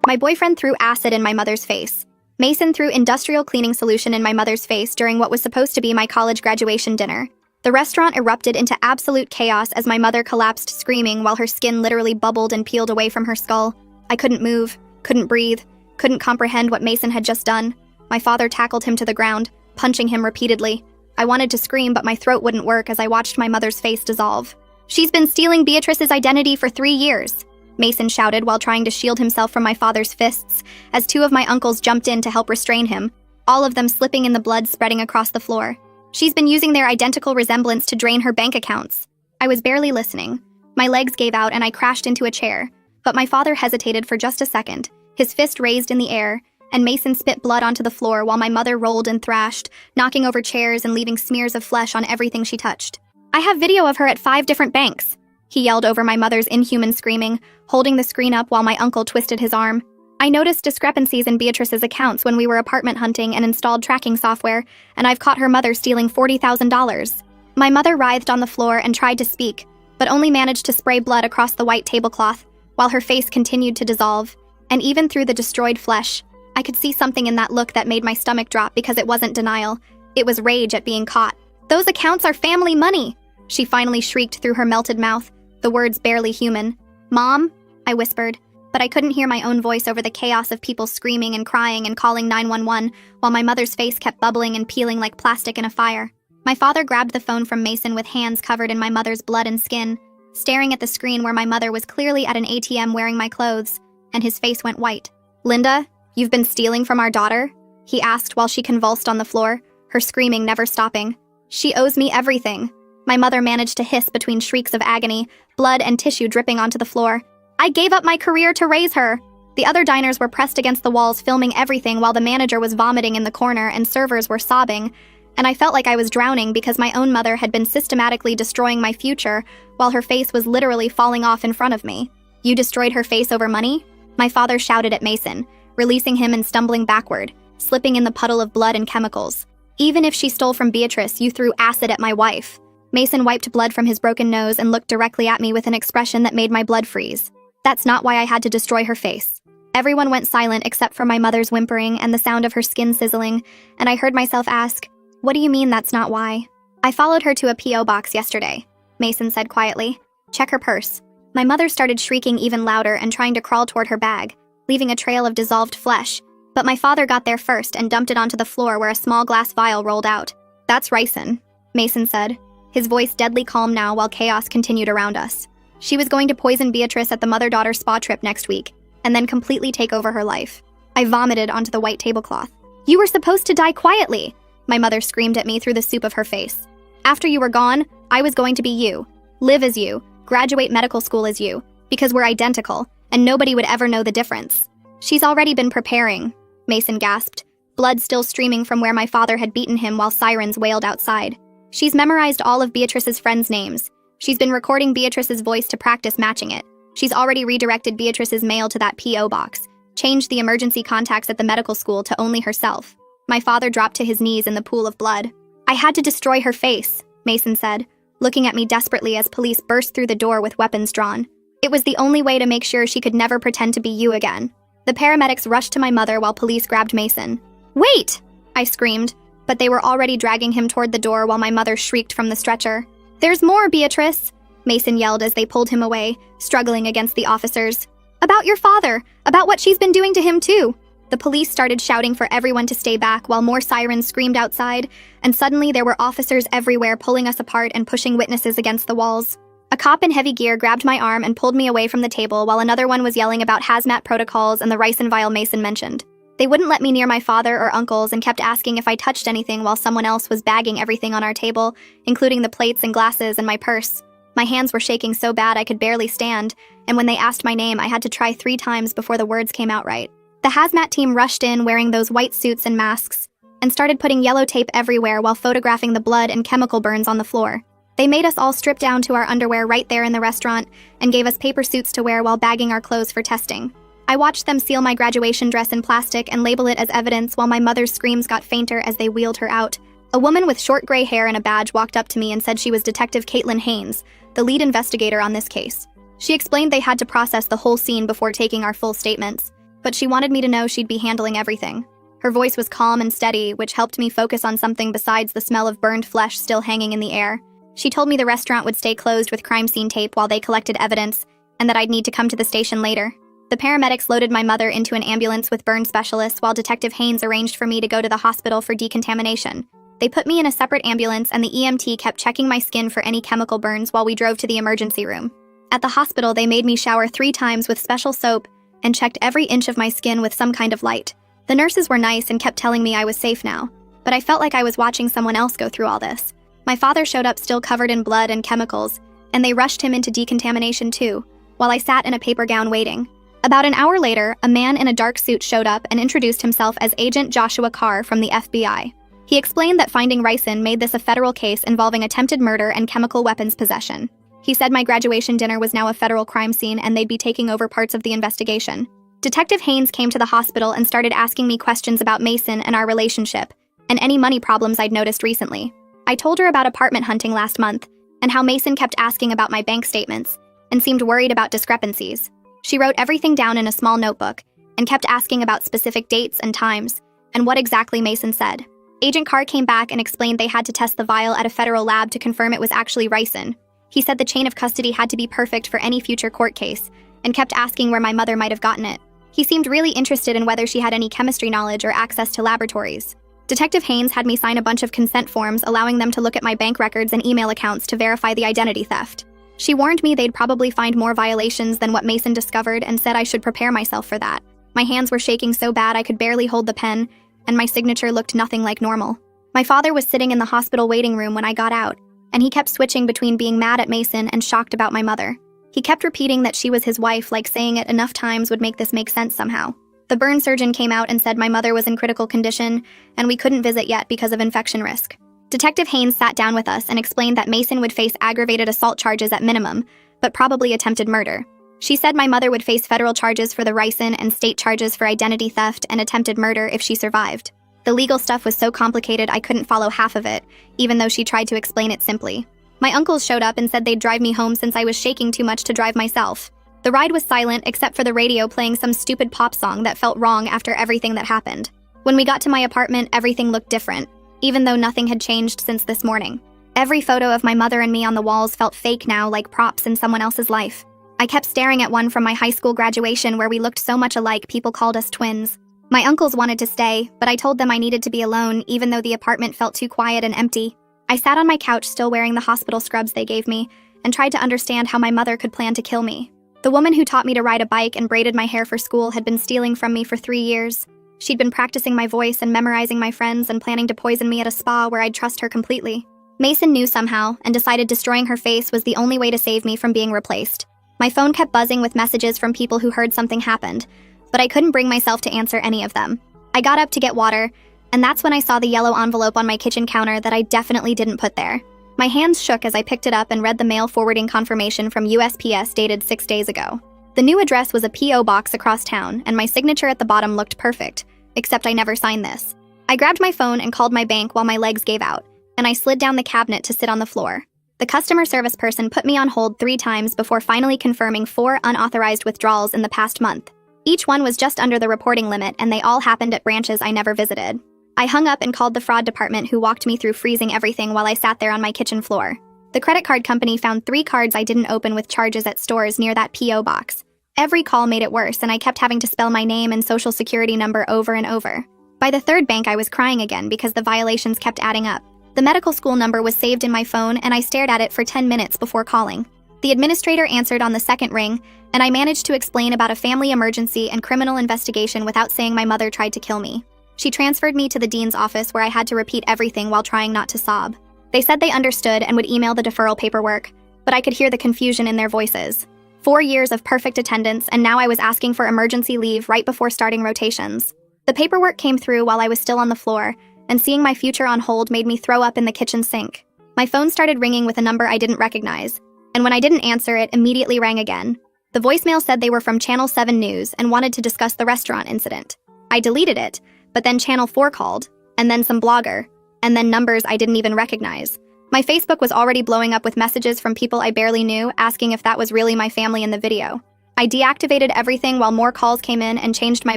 My boyfriend threw acid in my mother's face. Mason threw industrial cleaning solution in my mother's face during what was supposed to be my college graduation dinner. The restaurant erupted into absolute chaos as my mother collapsed screaming while her skin literally bubbled and peeled away from her skull. I couldn't move, couldn't breathe, couldn't comprehend what Mason had just done. My father tackled him to the ground, punching him repeatedly. I wanted to scream, but my throat wouldn't work as I watched my mother's face dissolve. "She's been stealing Beatrice's identity for 3 years," Mason shouted while trying to shield himself from my father's fists, as 2 of my uncles jumped in to help restrain him, all of them slipping in the blood spreading across the floor. "She's been using their identical resemblance to drain her bank accounts." I was barely listening. My legs gave out and I crashed into a chair, but my father hesitated for just a second, his fist raised in the air, and Mason spit blood onto the floor while my mother rolled and thrashed, knocking over chairs and leaving smears of flesh on everything she touched. "I have video of her at 5 different banks," he yelled over my mother's inhuman screaming, holding the screen up while my uncle twisted his arm. "I noticed discrepancies in Beatrice's accounts when we were apartment hunting and installed tracking software, and I've caught her mother stealing $40,000. My mother writhed on the floor and tried to speak, but only managed to spray blood across the white tablecloth, while her face continued to dissolve. And even through the destroyed flesh, I could see something in that look that made my stomach drop because it wasn't denial. It was rage at being caught. "Those accounts are family money!" she finally shrieked through her melted mouth, the words barely human. "Mom?" I whispered, but I couldn't hear my own voice over the chaos of people screaming and crying and calling 911 while my mother's face kept bubbling and peeling like plastic in a fire. My father grabbed the phone from Mason with hands covered in my mother's blood and skin, staring at the screen where my mother was clearly at an ATM wearing my clothes, and his face went white. "Linda, you've been stealing from our daughter?" he asked while she convulsed on the floor, her screaming never stopping. "She owes me everything." My mother managed to hiss between shrieks of agony, blood and tissue dripping onto the floor. "I gave up my career to raise her." The other diners were pressed against the walls filming everything while the manager was vomiting in the corner and servers were sobbing, and I felt like I was drowning because my own mother had been systematically destroying my future while her face was literally falling off in front of me. "You destroyed her face over money?" My father shouted at Mason, releasing him and stumbling backward, slipping in the puddle of blood and chemicals. "Even if she stole from Beatrice, you threw acid at my wife." Mason wiped blood from his broken nose and looked directly at me with an expression that made my blood freeze. "That's not why I had to destroy her face." Everyone went silent except for my mother's whimpering and the sound of her skin sizzling, and I heard myself ask, "What do you mean that's not why?" "I followed her to a P.O. box yesterday," Mason said quietly. "Check her purse." My mother started shrieking even louder and trying to crawl toward her bag, leaving a trail of dissolved flesh, but my father got there first and dumped it onto the floor where a small glass vial rolled out. "That's ricin," Mason said, his voice deadly calm now while chaos continued around us. "She was going to poison Beatrice at the mother-daughter spa trip next week, and then completely take over her life." I vomited onto the white tablecloth. "You were supposed to die quietly," my mother screamed at me through the soup of her face. "After you were gone, I was going to be you, live as you, graduate medical school as you, because we're identical, and nobody would ever know the difference." "She's already been preparing," Mason gasped, blood still streaming from where my father had beaten him while sirens wailed outside. "She's memorized all of Beatrice's friends' names. She's been recording Beatrice's voice to practice matching it. She's already redirected Beatrice's mail to that P.O. box, changed the emergency contacts at the medical school to only herself." My father dropped to his knees in the pool of blood. "I had to destroy her face," Mason said, looking at me desperately as police burst through the door with weapons drawn. "It was the only way to make sure she could never pretend to be you again." The paramedics rushed to my mother while police grabbed Mason. "Wait!" I screamed, but they were already dragging him toward the door while my mother shrieked from the stretcher. "There's more, Beatrice!" Mason yelled as they pulled him away, struggling against the officers. "About your father, about what she's been doing to him too." The police started shouting for everyone to stay back while more sirens screamed outside, and suddenly there were officers everywhere pulling us apart and pushing witnesses against the walls. A cop in heavy gear grabbed my arm and pulled me away from the table while another one was yelling about hazmat protocols and the ricin vial Mason mentioned. They wouldn't let me near my father or uncles and kept asking if I touched anything while someone else was bagging everything on our table, including the plates and glasses and my purse. My hands were shaking so bad I could barely stand, and when they asked my name, I had to try 3 times before the words came out right. The hazmat team rushed in wearing those white suits and masks, and started putting yellow tape everywhere while photographing the blood and chemical burns on the floor. They made us all strip down to our underwear right there in the restaurant and gave us paper suits to wear while bagging our clothes for testing. I watched them seal my graduation dress in plastic and label it as evidence while my mother's screams got fainter as they wheeled her out. A woman with short gray hair and a badge walked up to me and said she was Detective Caitlin Haynes, the lead investigator on this case. She explained they had to process the whole scene before taking our full statements. but she wanted me to know she'd be handling everything. Her voice was calm and steady, which helped me focus on something besides the smell of burned flesh still hanging in the air. She told me the restaurant would stay closed with crime scene tape while they collected evidence, and that I'd need to come to the station later. The paramedics loaded my mother into an ambulance with burn specialists while Detective Haynes arranged for me to go to the hospital for decontamination. They put me in a separate ambulance, and the EMT kept checking my skin for any chemical burns while we drove to the emergency room. At the hospital, they made me shower 3 times with special soap and checked every inch of my skin with some kind of light. The nurses were nice and kept telling me I was safe now, but I felt like I was watching someone else go through all this. My father showed up still covered in blood and chemicals, and they rushed him into decontamination too, while I sat in a paper gown waiting. About an hour later, a man in a dark suit showed up and introduced himself as Agent Joshua Carr from the FBI. He explained that finding ricin made this a federal case involving attempted murder and chemical weapons possession. He said my graduation dinner was now a federal crime scene and they'd be taking over parts of the investigation. Detective Haynes came to the hospital and started asking me questions about Mason and our relationship, and any money problems I'd noticed recently. I told her about apartment hunting last month, and how Mason kept asking about my bank statements, and seemed worried about discrepancies. She wrote everything down in a small notebook, and kept asking about specific dates and times, and what exactly Mason said. Agent Carr came back and explained they had to test the vial at a federal lab to confirm it was actually ricin. He said the chain of custody had to be perfect for any future court case, and kept asking where my mother might have gotten it. He seemed really interested in whether she had any chemistry knowledge or access to laboratories. Detective Haynes had me sign a bunch of consent forms allowing them to look at my bank records and email accounts to verify the identity theft. She warned me they'd probably find more violations than what Mason discovered and said I should prepare myself for that. My hands were shaking so bad I could barely hold the pen, and my signature looked nothing like normal. My father was sitting in the hospital waiting room when I got out, and he kept switching between being mad at Mason and shocked about my mother. He kept repeating that she was his wife, like saying it enough times would make this make sense somehow. The burn surgeon came out and said my mother was in critical condition, and we couldn't visit yet because of infection risk. Detective Haynes sat down with us and explained that Mason would face aggravated assault charges at minimum, but probably attempted murder. She said my mother would face federal charges for the ricin and state charges for identity theft and attempted murder if she survived. The legal stuff was so complicated I couldn't follow half of it, even though she tried to explain it simply. My uncles showed up and said they'd drive me home since I was shaking too much to drive myself. The ride was silent except for the radio playing some stupid pop song that felt wrong after everything that happened. When we got to my apartment, everything looked different, even though nothing had changed since this morning. Every photo of my mother and me on the walls felt fake now, like props in someone else's life. I kept staring at one from my high school graduation where we looked so much alike people called us twins. My uncles wanted to stay, but I told them I needed to be alone even though the apartment felt too quiet and empty. I sat on my couch still wearing the hospital scrubs they gave me and tried to understand how my mother could plan to kill me. The woman who taught me to ride a bike and braided my hair for school had been stealing from me for 3 years. She'd been practicing my voice and memorizing my friends and planning to poison me at a spa where I'd trust her completely. Mason knew somehow and decided destroying her face was the only way to save me from being replaced. My phone kept buzzing with messages from people who heard something happened, but I couldn't bring myself to answer any of them. I got up to get water, and that's when I saw the yellow envelope on my kitchen counter that I definitely didn't put there. My hands shook as I picked it up and read the mail forwarding confirmation from USPS dated 6 days ago. The new address was a P.O. box across town, and my signature at the bottom looked perfect, except I never signed this. I grabbed my phone and called my bank while my legs gave out, and I slid down the cabinet to sit on the floor. The customer service person put me on hold 3 times before finally confirming 4 unauthorized withdrawals in the past month. Each one was just under the reporting limit, and they all happened at branches I never visited. I hung up and called the fraud department, who walked me through freezing everything while I sat there on my kitchen floor. The credit card company found 3 cards I didn't open with charges at stores near that P.O. box. Every call made it worse, and I kept having to spell my name and social security number over and over. By the 3rd bank, I was crying again because the violations kept adding up. The medical school number was saved in my phone, and I stared at it for 10 minutes before calling. The administrator answered on the 2nd ring, and I managed to explain about a family emergency and criminal investigation without saying my mother tried to kill me. She transferred me to the dean's office where I had to repeat everything while trying not to sob. They said they understood and would email the deferral paperwork, but I could hear the confusion in their voices. 4 years of perfect attendance, and now I was asking for emergency leave right before starting rotations. The paperwork came through while I was still on the floor, and seeing my future on hold made me throw up in the kitchen sink. My phone started ringing with a number I didn't recognize, and when I didn't answer, it immediately rang again. The voicemail said they were from Channel 7 News and wanted to discuss the restaurant incident. I deleted it, but then Channel 4 called, and then some blogger, and then numbers I didn't even recognize. My Facebook was already blowing up with messages from people I barely knew asking if that was really my family in the video. I deactivated everything while more calls came in and changed my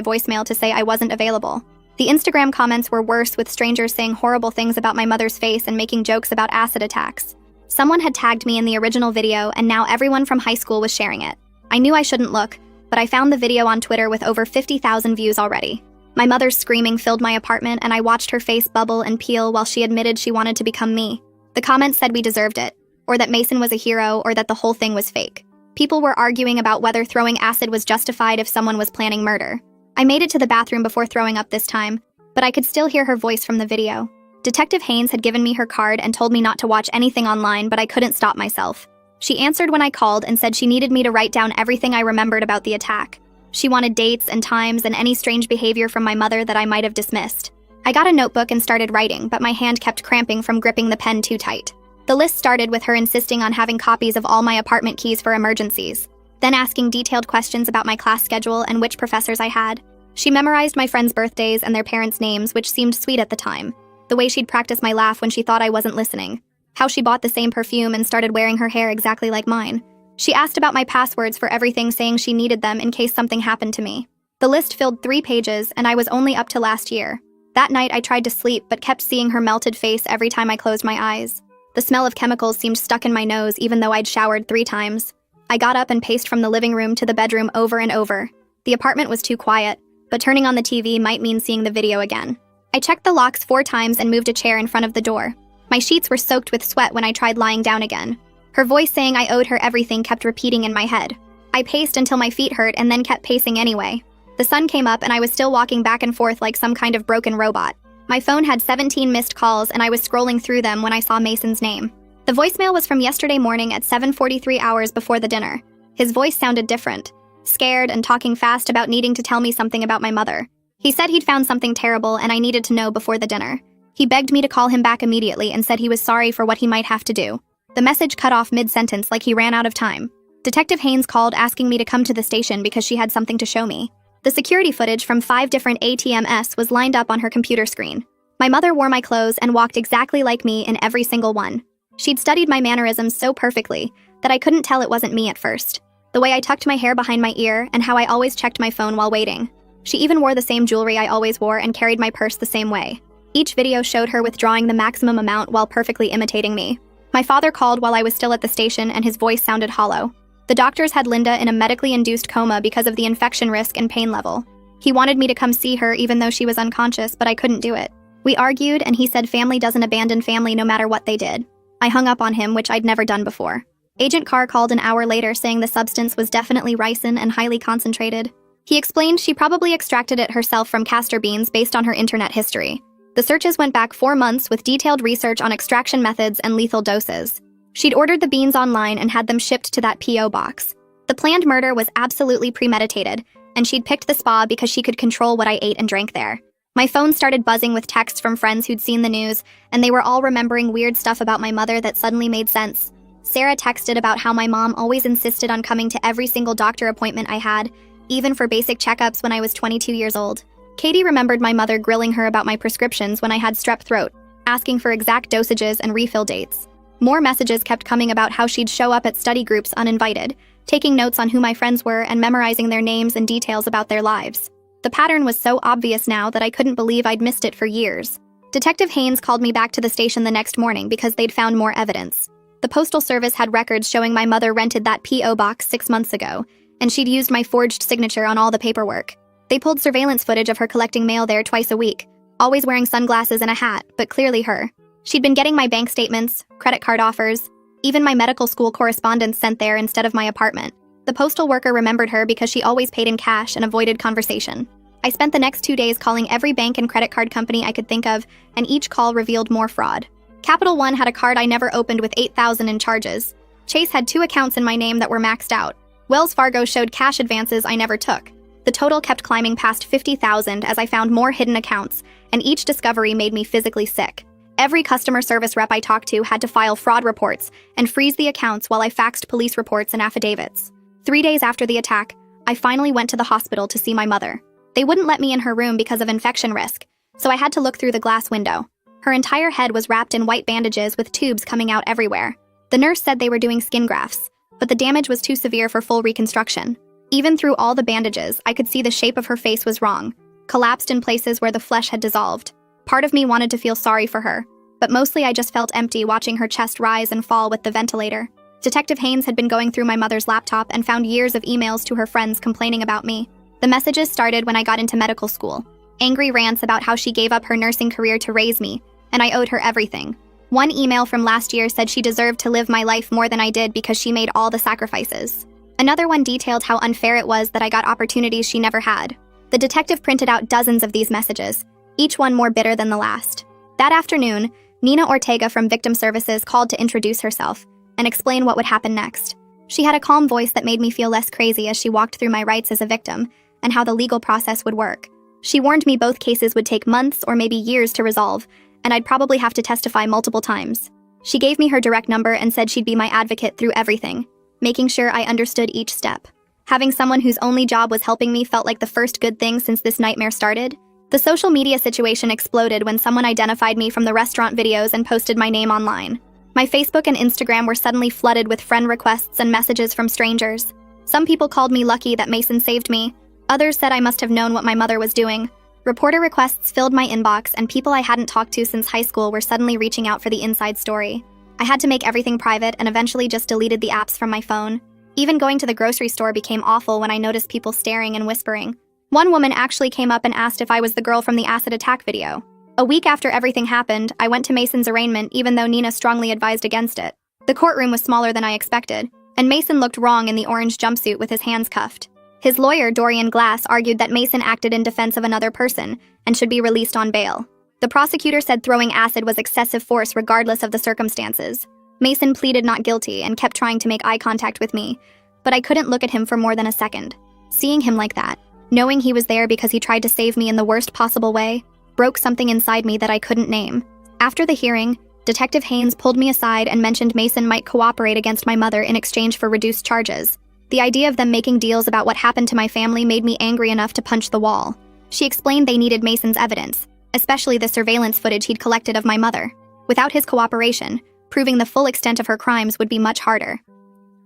voicemail to say I wasn't available. The Instagram comments were worse, with strangers saying horrible things about my mother's face and making jokes about acid attacks. Someone had tagged me in the original video, and now everyone from high school was sharing it. I knew I shouldn't look, but I found the video on Twitter with over 50,000 views already. My mother's screaming filled my apartment, and I watched her face bubble and peel while she admitted she wanted to become me. The comments said we deserved it, or that Mason was a hero, or that the whole thing was fake. People were arguing about whether throwing acid was justified if someone was planning murder. I made it to the bathroom before throwing up this time, but I could still hear her voice from the video. Detective Haynes had given me her card and told me not to watch anything online, but I couldn't stop myself. She answered when I called and said she needed me to write down everything I remembered about the attack. She wanted dates and times and any strange behavior from my mother that I might have dismissed. I got a notebook and started writing, but my hand kept cramping from gripping the pen too tight. The list started with her insisting on having copies of all my apartment keys for emergencies, then asking detailed questions about my class schedule and which professors I had. She memorized my friends' birthdays and their parents' names, which seemed sweet at the time. The way she'd practice my laugh when she thought I wasn't listening. How she bought the same perfume and started wearing her hair exactly like mine. She asked about my passwords for everything, saying she needed them in case something happened to me. The list filled 3 pages, and I was only up to last year. That night I tried to sleep, but kept seeing her melted face every time I closed my eyes. The smell of chemicals seemed stuck in my nose even though I'd showered 3 times. I got up and paced from the living room to the bedroom over and over. The apartment was too quiet, but turning on the TV might mean seeing the video again. I checked the locks 4 times and moved a chair in front of the door. My sheets were soaked with sweat when I tried lying down again. Her voice saying I owed her everything kept repeating in my head. I paced until my feet hurt and then kept pacing anyway. The sun came up and I was still walking back and forth like some kind of broken robot. My phone had 17 missed calls and I was scrolling through them when I saw Mason's name. The voicemail was from yesterday morning at 7:43 hours before the dinner. His voice sounded different, scared and talking fast about needing to tell me something about my mother. He said he'd found something terrible and I needed to know before the dinner. He begged me to call him back immediately and said he was sorry for what he might have to do. The message cut off mid-sentence like he ran out of time. Detective Haynes called asking me to come to the station because she had something to show me. The security footage from 5 different ATMs was lined up on her computer screen. My mother wore my clothes and walked exactly like me in every single one. She'd studied my mannerisms so perfectly that I couldn't tell it wasn't me at first. The way I tucked my hair behind my ear and how I always checked my phone while waiting. She even wore the same jewelry I always wore and carried my purse the same way. Each video showed her withdrawing the maximum amount while perfectly imitating me. My father called while I was still at the station and his voice sounded hollow. The doctors had Linda in a medically induced coma because of the infection risk and pain level. He wanted me to come see her even though she was unconscious, but I couldn't do it. We argued and he said family doesn't abandon family no matter what they did. I hung up on him, which I'd never done before. Agent Carr called an hour later saying the substance was definitely ricin and highly concentrated. He explained she probably extracted it herself from castor beans based on her internet history. The searches went back 4 months with detailed research on extraction methods and lethal doses. She'd ordered the beans online and had them shipped to that P.O. box. The planned murder was absolutely premeditated, and she'd picked the spa because she could control what I ate and drank there. My phone started buzzing with texts from friends who'd seen the news, and they were all remembering weird stuff about my mother that suddenly made sense. Sarah texted about how my mom always insisted on coming to every single doctor appointment I had, even for basic checkups when I was 22 years old. Katie remembered my mother grilling her about my prescriptions when I had strep throat, asking for exact dosages and refill dates. More messages kept coming about how she'd show up at study groups uninvited, taking notes on who my friends were and memorizing their names and details about their lives. The pattern was so obvious now that I couldn't believe I'd missed it for years. Detective Haynes called me back to the station the next morning because they'd found more evidence. The Postal Service had records showing my mother rented that P.O. box 6 months ago, and she'd used my forged signature on all the paperwork. They pulled surveillance footage of her collecting mail there twice a week, always wearing sunglasses and a hat, but clearly her. She'd been getting my bank statements, credit card offers, even my medical school correspondence sent there instead of my apartment. The postal worker remembered her because she always paid in cash and avoided conversation. I spent the next 2 days calling every bank and credit card company I could think of, and each call revealed more fraud. Capital One had a card I never opened with $8,000 in charges. Chase had 2 accounts in my name that were maxed out. Wells Fargo showed cash advances I never took. The total kept climbing past $50,000 as I found more hidden accounts, and each discovery made me physically sick. Every customer service rep I talked to had to file fraud reports and freeze the accounts while I faxed police reports and affidavits. 3 days after the attack, I finally went to the hospital to see my mother. They wouldn't let me in her room because of infection risk, so I had to look through the glass window. Her entire head was wrapped in white bandages with tubes coming out everywhere. The nurse said they were doing skin grafts, but the damage was too severe for full reconstruction. Even through all the bandages, I could see the shape of her face was wrong, collapsed in places where the flesh had dissolved. Part of me wanted to feel sorry for her, but mostly I just felt empty watching her chest rise and fall with the ventilator. Detective Haynes had been going through my mother's laptop and found years of emails to her friends complaining about me. The messages started when I got into medical school. Angry rants about how she gave up her nursing career to raise me, and I owed her everything. One email from last year said she deserved to live my life more than I did because she made all the sacrifices. Another one detailed how unfair it was that I got opportunities she never had. The detective printed out dozens of these messages, each one more bitter than the last. That afternoon, Nina Ortega from Victim Services called to introduce herself and explain what would happen next. She had a calm voice that made me feel less crazy as she walked through my rights as a victim and how the legal process would work. She warned me both cases would take months or maybe years to resolve, and I'd probably have to testify multiple times. She gave me her direct number and said she'd be my advocate through everything, making sure I understood each step. Having someone whose only job was helping me felt like the first good thing since this nightmare started. The social media situation exploded when someone identified me from the restaurant videos and posted my name online. My Facebook and Instagram were suddenly flooded with friend requests and messages from strangers. Some people called me lucky that Mason saved me. Others said I must have known what my mother was doing. Reporter requests filled my inbox, and people I hadn't talked to since high school were suddenly reaching out for the inside story. I had to make everything private and eventually just deleted the apps from my phone. Even going to the grocery store became awful when I noticed people staring and whispering. One woman actually came up and asked if I was the girl from the acid attack video. A week after everything happened, I went to Mason's arraignment even though Nina strongly advised against it. The courtroom was smaller than I expected, and Mason looked wrong in the orange jumpsuit with his hands cuffed. His lawyer, Dorian Glass, argued that Mason acted in defense of another person and should be released on bail. The prosecutor said throwing acid was excessive force regardless of the circumstances. Mason pleaded not guilty and kept trying to make eye contact with me, but I couldn't look at him for more than a second. Seeing him like that, knowing he was there because he tried to save me in the worst possible way, broke something inside me that I couldn't name. After the hearing, Detective Haynes pulled me aside and mentioned Mason might cooperate against my mother in exchange for reduced charges. The idea of them making deals about what happened to my family made me angry enough to punch the wall. She explained they needed Mason's evidence, especially the surveillance footage he'd collected of my mother. Without his cooperation, proving the full extent of her crimes would be much harder.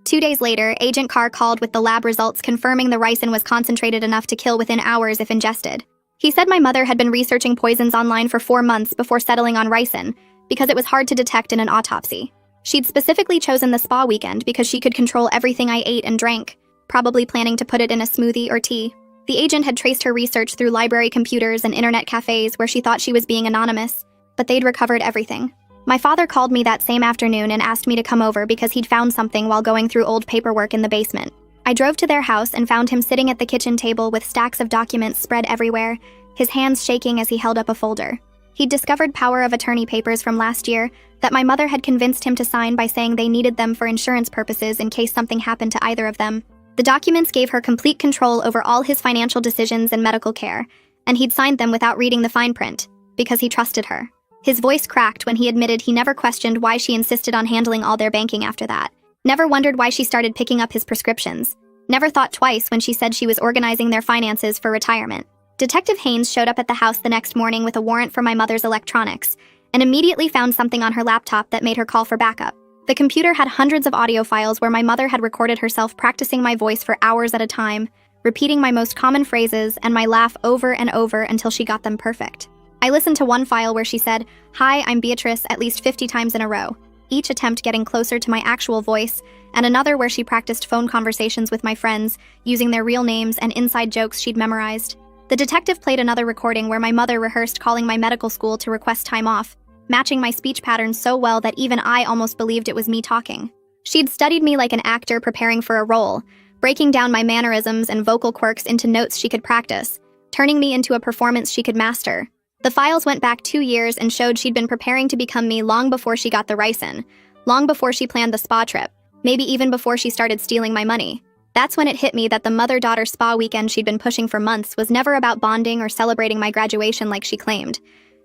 2 days later, Agent Carr called with the lab results confirming the ricin was concentrated enough to kill within hours if ingested. He said my mother had been researching poisons online for 4 months before settling on ricin because it was hard to detect in an autopsy. She'd specifically chosen the spa weekend because she could control everything I ate and drank, probably planning to put it in a smoothie or tea. The agent had traced her research through library computers and internet cafes where she thought she was being anonymous, but they'd recovered everything. My father called me that same afternoon and asked me to come over because he'd found something while going through old paperwork in the basement. I drove to their house and found him sitting at the kitchen table with stacks of documents spread everywhere, his hands shaking as he held up a folder. He'd discovered power of attorney papers from last year that my mother had convinced him to sign by saying they needed them for insurance purposes in case something happened to either of them. The documents gave her complete control over all his financial decisions and medical care, and he'd signed them without reading the fine print, because he trusted her. His voice cracked when he admitted he never questioned why she insisted on handling all their banking after that. Never wondered why she started picking up his prescriptions. Never thought twice when she said she was organizing their finances for retirement. Detective Haynes showed up at the house the next morning with a warrant for my mother's electronics, and immediately found something on her laptop that made her call for backup. The computer had hundreds of audio files where my mother had recorded herself practicing my voice for hours at a time, repeating my most common phrases and my laugh over and over until she got them perfect. I listened to one file where she said, "Hi, I'm Beatrice," at least 50 times in a row, each attempt getting closer to my actual voice, and another where she practiced phone conversations with my friends, using their real names and inside jokes she'd memorized. The detective played another recording where my mother rehearsed calling my medical school to request time off, matching my speech patterns so well that even I almost believed it was me talking. She'd studied me like an actor preparing for a role, breaking down my mannerisms and vocal quirks into notes she could practice, turning me into a performance she could master. The files went back 2 years and showed she'd been preparing to become me long before she got the ricin, long before she planned the spa trip, maybe even before she started stealing my money. That's when it hit me that the mother-daughter spa weekend she'd been pushing for months was never about bonding or celebrating my graduation like she claimed.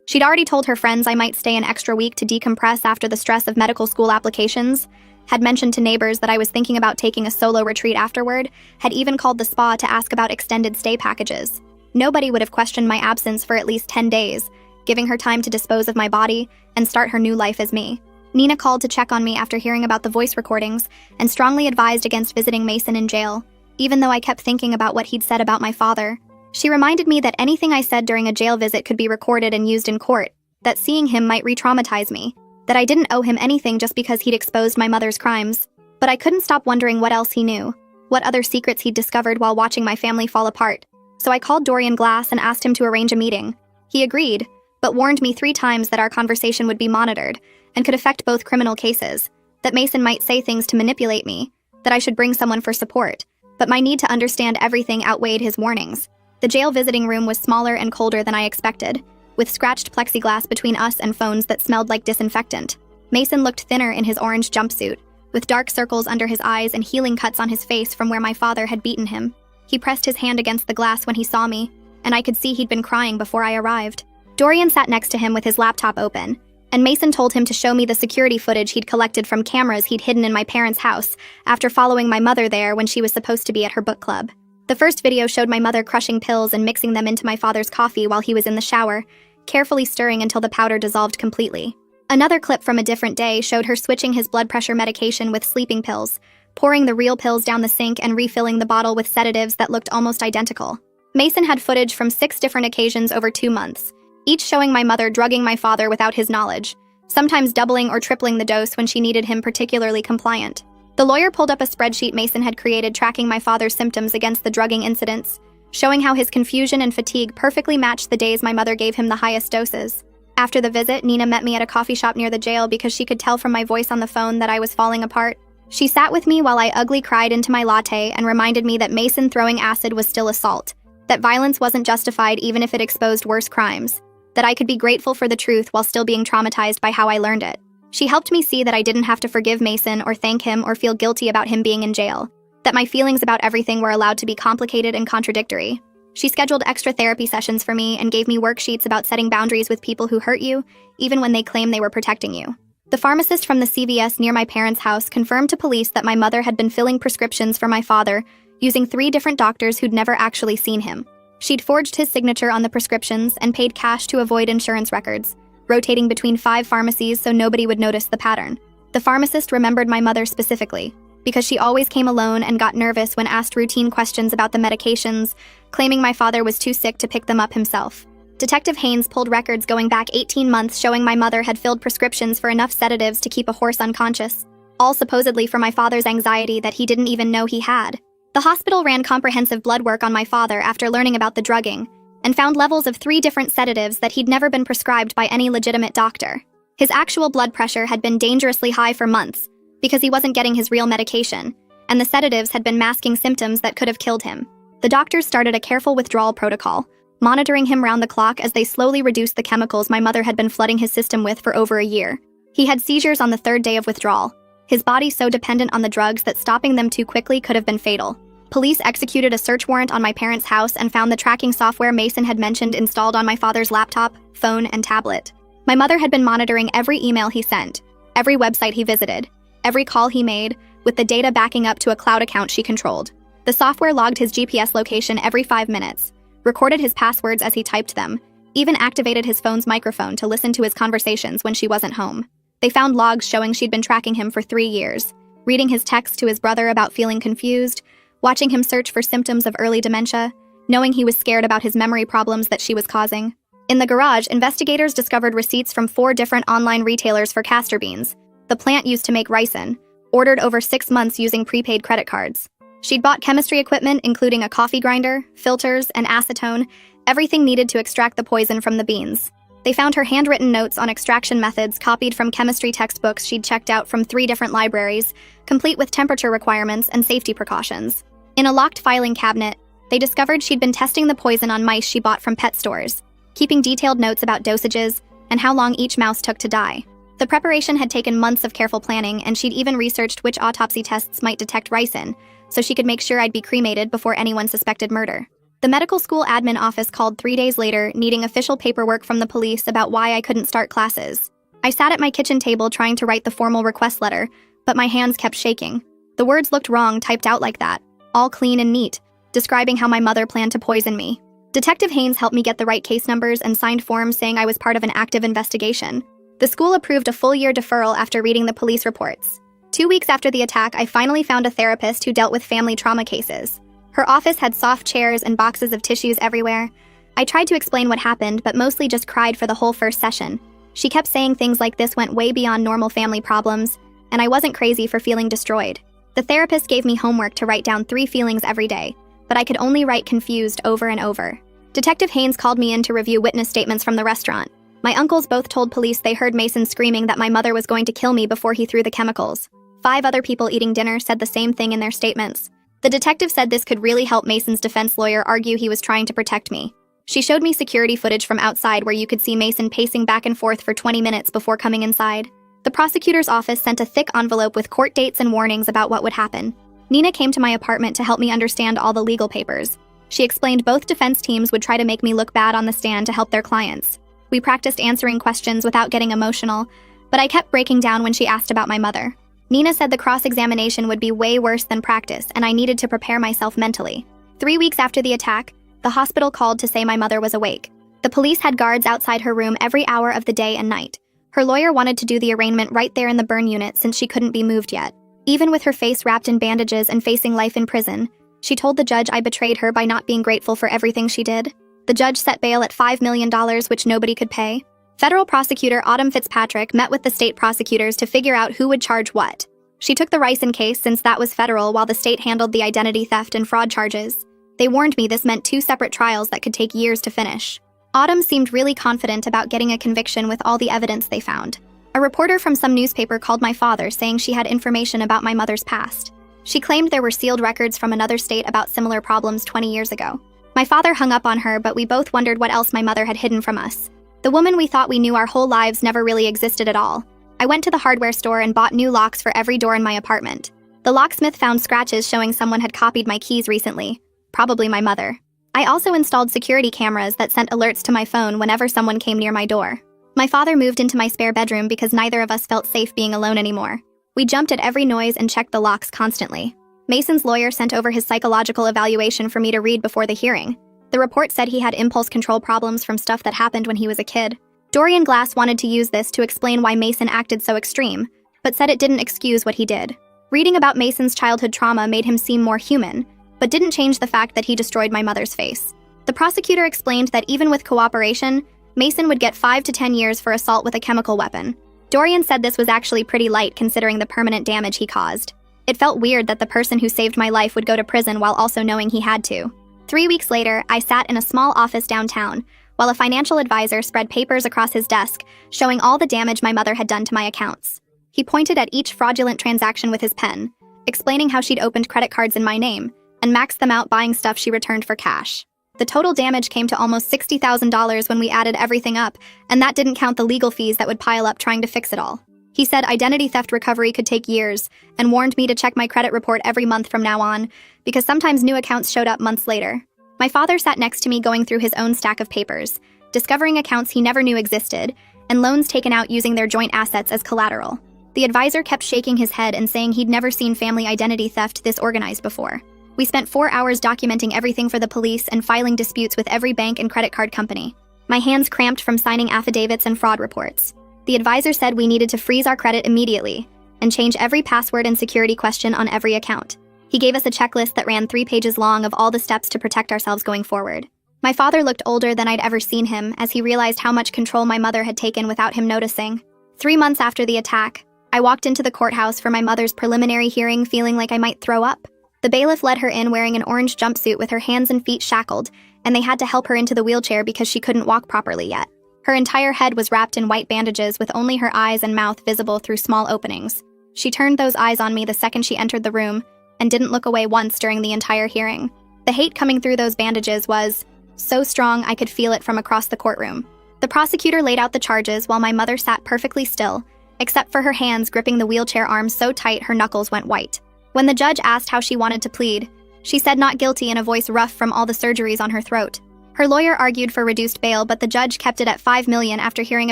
She'd already told her friends I might stay an extra week to decompress after the stress of medical school applications, had mentioned to neighbors that I was thinking about taking a solo retreat afterward, had even called the spa to ask about extended stay packages. Nobody would have questioned my absence for at least 10 days, giving her time to dispose of my body and start her new life as me. Nina called to check on me after hearing about the voice recordings and strongly advised against visiting Mason in jail. even though I kept thinking about what he'd said about my father. She reminded me that anything I said during a jail visit could be recorded and used in court, that seeing him might re-traumatize me, that I didn't owe him anything just because he'd exposed my mother's crimes. But I couldn't stop wondering what else he knew, what other secrets he'd discovered while watching my family fall apart. So I called Dorian Glass and asked him to arrange a meeting. He agreed, but warned me 3 times that our conversation would be monitored and could affect both criminal cases, that Mason might say things to manipulate me, that I should bring someone for support, but my need to understand everything outweighed his warnings. The jail visiting room was smaller and colder than I expected, with scratched plexiglass between us and phones that smelled like disinfectant. Mason looked thinner in his orange jumpsuit, with dark circles under his eyes and healing cuts on his face from where my father had beaten him. He pressed his hand against the glass when he saw me, and I could see he'd been crying before I arrived. Dorian sat next to him with his laptop open, and Mason told him to show me the security footage he'd collected from cameras he'd hidden in my parents' house after following my mother there when she was supposed to be at her book club. The first video showed my mother crushing pills and mixing them into my father's coffee while he was in the shower, carefully stirring until the powder dissolved completely. Another clip from a different day showed her switching his blood pressure medication with sleeping pills, pouring the real pills down the sink and refilling the bottle with sedatives that looked almost identical. Mason had footage from 6 different occasions over 2 months, each showing my mother drugging my father without his knowledge, sometimes doubling or tripling the dose when she needed him particularly compliant. The lawyer pulled up a spreadsheet Mason had created tracking my father's symptoms against the drugging incidents, showing how his confusion and fatigue perfectly matched the days my mother gave him the highest doses. After the visit, Nina met me at a coffee shop near the jail because she could tell from my voice on the phone that I was falling apart. She sat with me while I ugly cried into my latte and reminded me that Mason throwing acid was still assault, that violence wasn't justified even if it exposed worse crimes, that I could be grateful for the truth while still being traumatized by how I learned it. She helped me see that I didn't have to forgive Mason or thank him or feel guilty about him being in jail, that my feelings about everything were allowed to be complicated and contradictory. She scheduled extra therapy sessions for me and gave me worksheets about setting boundaries with people who hurt you, even when they claim they were protecting you. The pharmacist from the CVS near my parents' house confirmed to police that my mother had been filling prescriptions for my father using 3 different doctors who'd never actually seen him. She'd forged his signature on the prescriptions and paid cash to avoid insurance records, rotating between 5 pharmacies so nobody would notice the pattern. The pharmacist remembered my mother specifically, because she always came alone and got nervous when asked routine questions about the medications, claiming my father was too sick to pick them up himself. Detective Haynes pulled records going back 18 months showing my mother had filled prescriptions for enough sedatives to keep a horse unconscious, all supposedly for my father's anxiety that he didn't even know he had. The hospital ran comprehensive blood work on my father after learning about the drugging, and found levels of 3 different sedatives that he'd never been prescribed by any legitimate doctor. His actual blood pressure had been dangerously high for months, because he wasn't getting his real medication, and the sedatives had been masking symptoms that could have killed him. The doctors started a careful withdrawal protocol, monitoring him round the clock as they slowly reduced the chemicals my mother had been flooding his system with for over a year. He had seizures on the 3rd day of withdrawal, his body so dependent on the drugs that stopping them too quickly could have been fatal. Police executed a search warrant on my parents' house and found the tracking software Mason had mentioned installed on my father's laptop, phone, and tablet. My mother had been monitoring every email he sent, every website he visited, every call he made, with the data backing up to a cloud account she controlled. The software logged his GPS location every 5 minutes, recorded his passwords as he typed them, even activated his phone's microphone to listen to his conversations when she wasn't home. They found logs showing she'd been tracking him for 3 years, reading his texts to his brother about feeling confused, watching him search for symptoms of early dementia, knowing he was scared about his memory problems that she was causing. In the garage, investigators discovered receipts from 4 different online retailers for castor beans, the plant used to make ricin, ordered over 6 months using prepaid credit cards. She'd bought chemistry equipment including a coffee grinder, filters, and acetone, everything needed to extract the poison from the beans. They found her handwritten notes on extraction methods copied from chemistry textbooks she'd checked out from 3 different libraries, complete with temperature requirements and safety precautions. In a locked filing cabinet, they discovered she'd been testing the poison on mice she bought from pet stores, keeping detailed notes about dosages and how long each mouse took to die. The preparation had taken months of careful planning, and she'd even researched which autopsy tests might detect ricin, so she could make sure I'd be cremated before anyone suspected murder. The medical school admin office called 3 days later, needing official paperwork from the police about why I couldn't start classes. I sat at my kitchen table trying to write the formal request letter, but my hands kept shaking. The words looked wrong typed out like that, all clean and neat, describing how my mother planned to poison me. Detective Haynes helped me get the right case numbers and signed forms saying I was part of an active investigation. The school approved a full-year deferral after reading the police reports. 2 weeks after the attack, I finally found a therapist who dealt with family trauma cases. Her office had soft chairs and boxes of tissues everywhere. I tried to explain what happened, but mostly just cried for the whole first session. She kept saying things like this went way beyond normal family problems, and I wasn't crazy for feeling destroyed. The therapist gave me homework to write down 3 feelings every day, but I could only write confused over and over. Detective Haynes called me in to review witness statements from the restaurant. My uncles both told police they heard Mason screaming that my mother was going to kill me before he threw the chemicals. 5 other people eating dinner said the same thing in their statements. The detective said this could really help Mason's defense lawyer argue he was trying to protect me. She showed me security footage from outside where you could see Mason pacing back and forth for 20 minutes before coming inside. The prosecutor's office sent a thick envelope with court dates and warnings about what would happen. Nina came to my apartment to help me understand all the legal papers. She explained both defense teams would try to make me look bad on the stand to help their clients. We practiced answering questions without getting emotional, but I kept breaking down when she asked about my mother. Nina said the cross-examination would be way worse than practice, and I needed to prepare myself mentally. 3 weeks after the attack, the hospital called to say my mother was awake. The police had guards outside her room every hour of the day and night. Her lawyer wanted to do the arraignment right there in the burn unit since she couldn't be moved yet. Even with her face wrapped in bandages and facing life in prison, she told the judge I betrayed her by not being grateful for everything she did. The judge set bail at $5 million, which nobody could pay. Federal prosecutor Autumn Fitzpatrick met with the state prosecutors to figure out who would charge what. She took the ricin case since that was federal while the state handled the identity theft and fraud charges. They warned me this meant 2 separate trials that could take years to finish. Autumn seemed really confident about getting a conviction with all the evidence they found. A reporter from some newspaper called my father saying she had information about my mother's past. She claimed there were sealed records from another state about similar problems 20 years ago. My father hung up on her, but we both wondered what else my mother had hidden from us. The woman we thought we knew our whole lives never really existed at all. I went to the hardware store and bought new locks for every door in my apartment. The locksmith found scratches showing someone had copied my keys recently. Probably my mother. I also installed security cameras that sent alerts to my phone whenever someone came near my door. My father moved into my spare bedroom because neither of us felt safe being alone anymore. We jumped at every noise and checked the locks constantly. Mason's lawyer sent over his psychological evaluation for me to read before the hearing. The report said he had impulse control problems from stuff that happened when he was a kid. Dorian Glass wanted to use this to explain why Mason acted so extreme, but said it didn't excuse what he did. Reading about Mason's childhood trauma made him seem more human, but didn't change the fact that he destroyed my mother's face. The prosecutor explained that even with cooperation, Mason would get 5 to 10 years for assault with a chemical weapon. Dorian said this was actually pretty light considering the permanent damage he caused. It felt weird that the person who saved my life would go to prison while also knowing he had to. 3 weeks later, I sat in a small office downtown, while a financial advisor spread papers across his desk showing all the damage my mother had done to my accounts. He pointed at each fraudulent transaction with his pen, explaining how she'd opened credit cards in my name and maxed them out buying stuff she returned for cash. The total damage came to almost $60,000 when we added everything up, and that didn't count the legal fees that would pile up trying to fix it all. He said identity theft recovery could take years, and warned me to check my credit report every month from now on, because sometimes new accounts showed up months later. My father sat next to me going through his own stack of papers, discovering accounts he never knew existed, and loans taken out using their joint assets as collateral. The advisor kept shaking his head and saying he'd never seen family identity theft this organized before. We spent 4 hours documenting everything for the police and filing disputes with every bank and credit card company. My hands cramped from signing affidavits and fraud reports. The advisor said we needed to freeze our credit immediately and change every password and security question on every account. He gave us a checklist that ran 3 pages long of all the steps to protect ourselves going forward. My father looked older than I'd ever seen him as he realized how much control my mother had taken without him noticing. 3 months after the attack, I walked into the courthouse for my mother's preliminary hearing feeling like I might throw up. The bailiff led her in wearing an orange jumpsuit with her hands and feet shackled, and they had to help her into the wheelchair because she couldn't walk properly yet. Her entire head was wrapped in white bandages with only her eyes and mouth visible through small openings. She turned those eyes on me the second she entered the room, and didn't look away once during the entire hearing. The hate coming through those bandages was so strong I could feel it from across the courtroom. The prosecutor laid out the charges while my mother sat perfectly still, except for her hands gripping the wheelchair arms so tight her knuckles went white. When the judge asked how she wanted to plead, she said not guilty in a voice rough from all the surgeries on her throat. Her lawyer argued for reduced bail, but the judge kept it at $5 million after hearing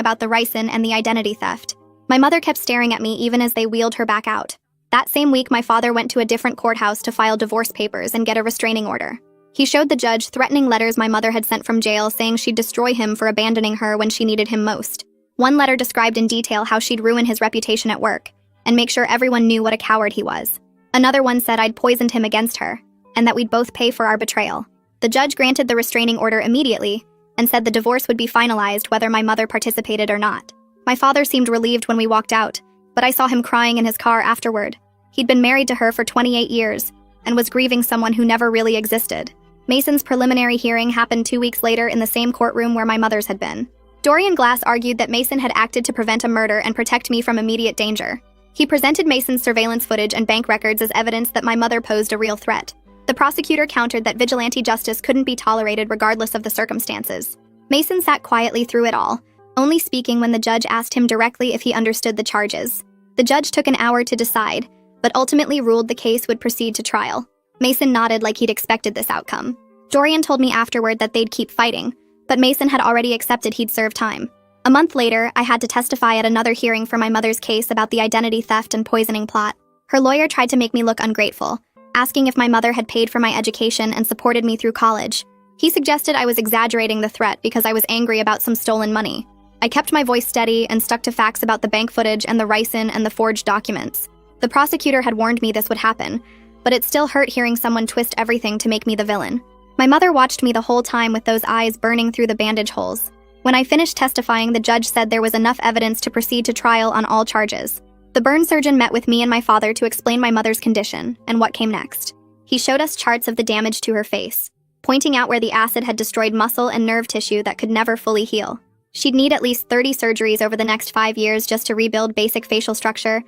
about the ricin and the identity theft. My mother kept staring at me even as they wheeled her back out. That same week, my father went to a different courthouse to file divorce papers and get a restraining order. He showed the judge threatening letters my mother had sent from jail saying she'd destroy him for abandoning her when she needed him most. One letter described in detail how she'd ruin his reputation at work and make sure everyone knew what a coward he was. Another one said I'd poisoned him against her. and that we'd both pay for our betrayal. The judge granted the restraining order immediately and said the divorce would be finalized whether my mother participated or not. My father seemed relieved when we walked out, but I saw him crying in his car afterward. He'd been married to her for 28 years and was grieving someone who never really existed. Mason's preliminary hearing happened 2 weeks later in the same courtroom where my mother's had been. Dorian Glass argued that Mason had acted to prevent a murder and protect me from immediate danger. He presented Mason's surveillance footage and bank records as evidence that my mother posed a real threat. The prosecutor countered that vigilante justice couldn't be tolerated regardless of the circumstances. Mason sat quietly through it all, only speaking when the judge asked him directly if he understood the charges. The judge took an hour to decide, but ultimately ruled the case would proceed to trial. Mason nodded like he'd expected this outcome. Dorian told me afterward that they'd keep fighting, but Mason had already accepted he'd serve time. A month later, I had to testify at another hearing for my mother's case about the identity theft and poisoning plot. Her lawyer tried to make me look ungrateful, asking if my mother had paid for my education and supported me through college. He suggested I was exaggerating the threat because I was angry about some stolen money. I kept my voice steady and stuck to facts about the bank footage and the ricin and the forged documents. The prosecutor had warned me this would happen, but it still hurt hearing someone twist everything to make me the villain. My mother watched me the whole time with those eyes burning through the bandage holes. When I finished testifying, the judge said there was enough evidence to proceed to trial on all charges. The burn surgeon met with me and my father to explain my mother's condition and what came next. He showed us charts of the damage to her face, pointing out where the acid had destroyed muscle and nerve tissue that could never fully heal. She'd need at least 30 surgeries over the next 5 years just to rebuild basic facial structure.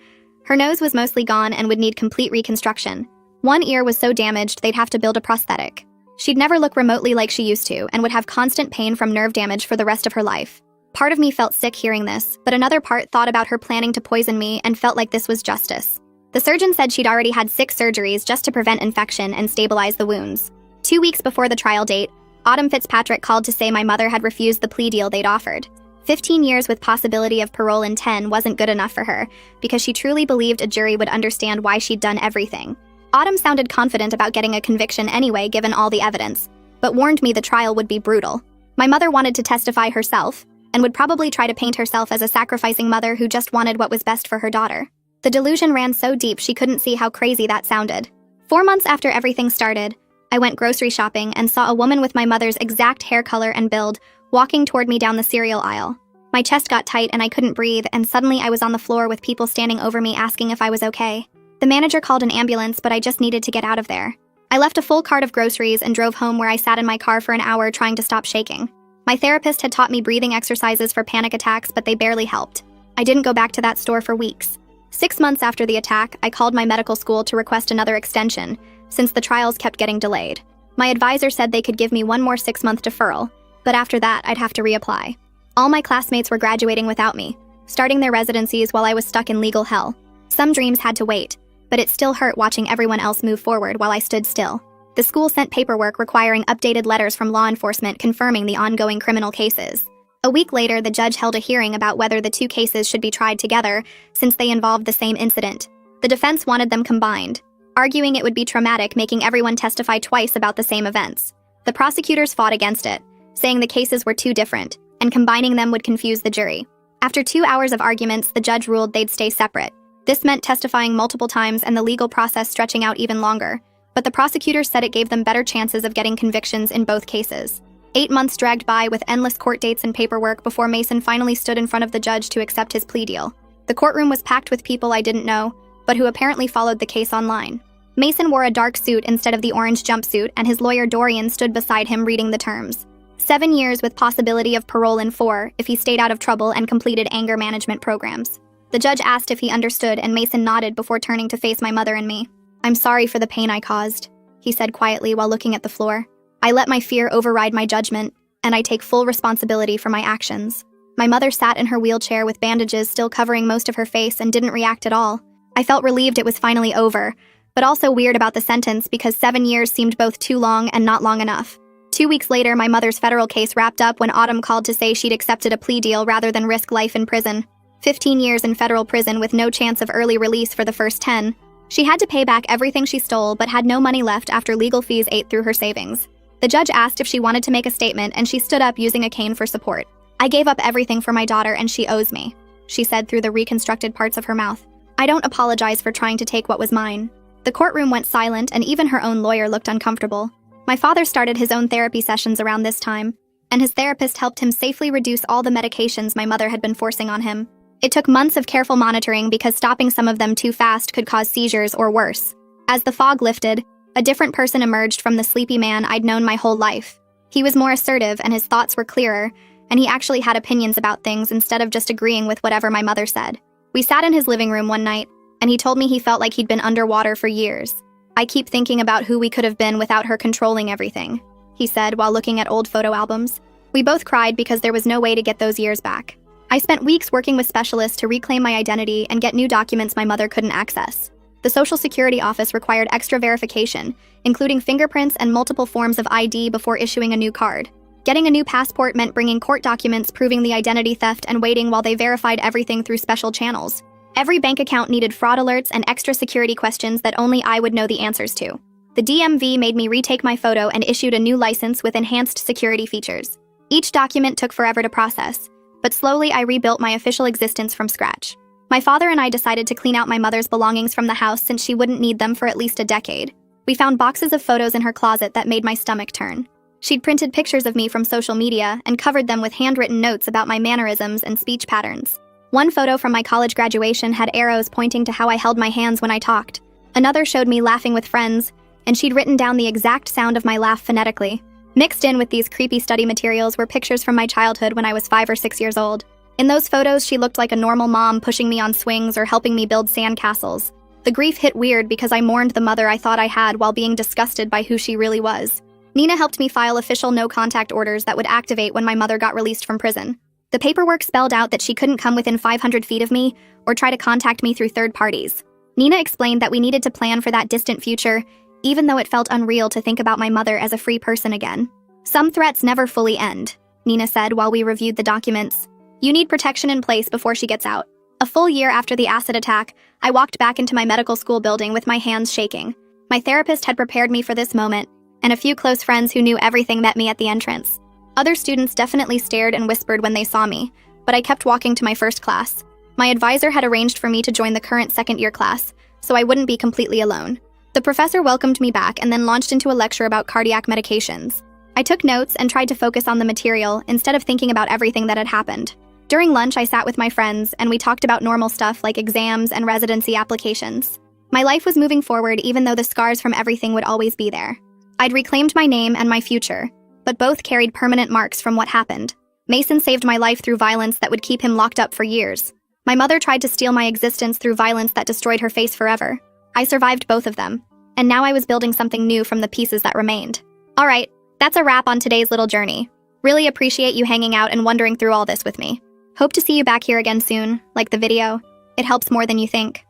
Her nose was mostly gone and would need complete reconstruction. One ear was so damaged they'd have to build a prosthetic. She'd never look remotely like she used to and would have constant pain from nerve damage for the rest of her life. Part of me felt sick hearing this, but another part thought about her planning to poison me and felt like this was justice. The surgeon said she'd already had 6 surgeries just to prevent infection and stabilize the wounds. 2 weeks before the trial date, Autumn Fitzpatrick called to say my mother had refused the plea deal they'd offered. 15 years with possibility of parole in 10 wasn't good enough for her, because she truly believed a jury would understand why she'd done everything. Autumn sounded confident about getting a conviction anyway given all the evidence, but warned me the trial would be brutal. My mother wanted to testify herself, and would probably try to paint herself as a sacrificing mother who just wanted what was best for her daughter. The delusion ran so deep she couldn't see how crazy that sounded. 4 months after everything started, I went grocery shopping and saw a woman with my mother's exact hair color and build walking toward me down the cereal aisle. My chest got tight and I couldn't breathe, and suddenly I was on the floor with people standing over me asking if I was okay. The manager called an ambulance, but I just needed to get out of there. I left a full cart of groceries and drove home, where I sat in my car for an hour trying to stop shaking. My therapist had taught me breathing exercises for panic attacks, but they barely helped. I didn't go back to that store for weeks. 6 months after the attack, I called my medical school to request another extension, since the trials kept getting delayed. My advisor said they could give me one more 6-month deferral, but after that, I'd have to reapply. All my classmates were graduating without me, starting their residencies while I was stuck in legal hell. Some dreams had to wait, but it still hurt watching everyone else move forward while I stood still. The school sent paperwork requiring updated letters from law enforcement confirming the ongoing criminal cases. A week later, the judge held a hearing about whether the 2 cases should be tried together since they involved the same incident. The defense wanted them combined, arguing it would be traumatic making everyone testify twice about the same events. The prosecutors fought against it, saying the cases were too different, and combining them would confuse the jury. After 2 hours of arguments, the judge ruled they'd stay separate. This meant testifying multiple times and the legal process stretching out even longer, but the prosecutors said it gave them better chances of getting convictions in both cases. 8 months dragged by with endless court dates and paperwork before Mason finally stood in front of the judge to accept his plea deal. The courtroom was packed with people I didn't know, but who apparently followed the case online. Mason wore a dark suit instead of the orange jumpsuit, and his lawyer Dorian stood beside him reading the terms. 7 years with possibility of parole in 4 if he stayed out of trouble and completed anger management programs. The judge asked if he understood, and Mason nodded before turning to face my mother and me. "I'm sorry for the pain I caused," he said quietly while looking at the floor. "I let my fear override my judgment, and I take full responsibility for my actions." My mother sat in her wheelchair with bandages still covering most of her face and didn't react at all. I felt relieved it was finally over, but also weird about the sentence because 7 years seemed both too long and not long enough. 2 weeks later, my mother's federal case wrapped up when Autumn called to say she'd accepted a plea deal rather than risk life in prison. 15 years in federal prison with no chance of early release for the first 10. She had to pay back everything she stole but had no money left after legal fees ate through her savings. The judge asked if she wanted to make a statement, and she stood up using a cane for support. "I gave up everything for my daughter and she owes me," she said through the reconstructed parts of her mouth. "I don't apologize for trying to take what was mine." The courtroom went silent, and even her own lawyer looked uncomfortable. My father started his own therapy sessions around this time, and his therapist helped him safely reduce all the medications my mother had been forcing on him. It took months of careful monitoring because stopping some of them too fast could cause seizures or worse. As the fog lifted, a different person emerged from the sleepy man I'd known my whole life. He was more assertive and his thoughts were clearer, and he actually had opinions about things instead of just agreeing with whatever my mother said. We sat in his living room one night, and he told me he felt like he'd been underwater for years. "I keep thinking about who we could have been without her controlling everything," he said while looking at old photo albums. We both cried because there was no way to get those years back. I spent weeks working with specialists to reclaim my identity and get new documents my mother couldn't access. The Social Security office required extra verification, including fingerprints and multiple forms of ID before issuing a new card. Getting a new passport meant bringing court documents proving the identity theft and waiting while they verified everything through special channels. Every bank account needed fraud alerts and extra security questions that only I would know the answers to. The DMV made me retake my photo and issued a new license with enhanced security features. Each document took forever to process, but slowly I rebuilt my official existence from scratch. My father and I decided to clean out my mother's belongings from the house since she wouldn't need them for at least a decade. We found boxes of photos in her closet that made my stomach turn. She'd printed pictures of me from social media and covered them with handwritten notes about my mannerisms and speech patterns. One photo from my college graduation had arrows pointing to how I held my hands when I talked. Another showed me laughing with friends, and she'd written down the exact sound of my laugh phonetically. Mixed in with these creepy study materials were pictures from my childhood when I was 5 or 6 years old. In those photos, she looked like a normal mom pushing me on swings or helping me build sandcastles. The grief hit weird because I mourned the mother I thought I had while being disgusted by who she really was. Nina helped me file official no-contact orders that would activate when my mother got released from prison. The paperwork spelled out that she couldn't come within 500 feet of me or try to contact me through third parties. Nina explained that we needed to plan for that distant future, even though it felt unreal to think about my mother as a free person again. "Some threats never fully end," Nina said while we reviewed the documents. "You need protection in place before she gets out." A full year after the acid attack, I walked back into my medical school building with my hands shaking. My therapist had prepared me for this moment, and a few close friends who knew everything met me at the entrance. Other students definitely stared and whispered when they saw me, but I kept walking to my first class. My advisor had arranged for me to join the current second-year class, so I wouldn't be completely alone. The professor welcomed me back and then launched into a lecture about cardiac medications. I took notes and tried to focus on the material instead of thinking about everything that had happened. During lunch, I sat with my friends, and we talked about normal stuff like exams and residency applications. My life was moving forward even though the scars from everything would always be there. I'd reclaimed my name and my future, but both carried permanent marks from what happened. Mason saved my life through violence that would keep him locked up for years. My mother tried to steal my existence through violence that destroyed her face forever. I survived both of them, and now I was building something new from the pieces that remained. All right, that's a wrap on today's little journey. Really appreciate you hanging out and wondering through all this with me. Hope to see you back here again soon. Like the video, it helps more than you think.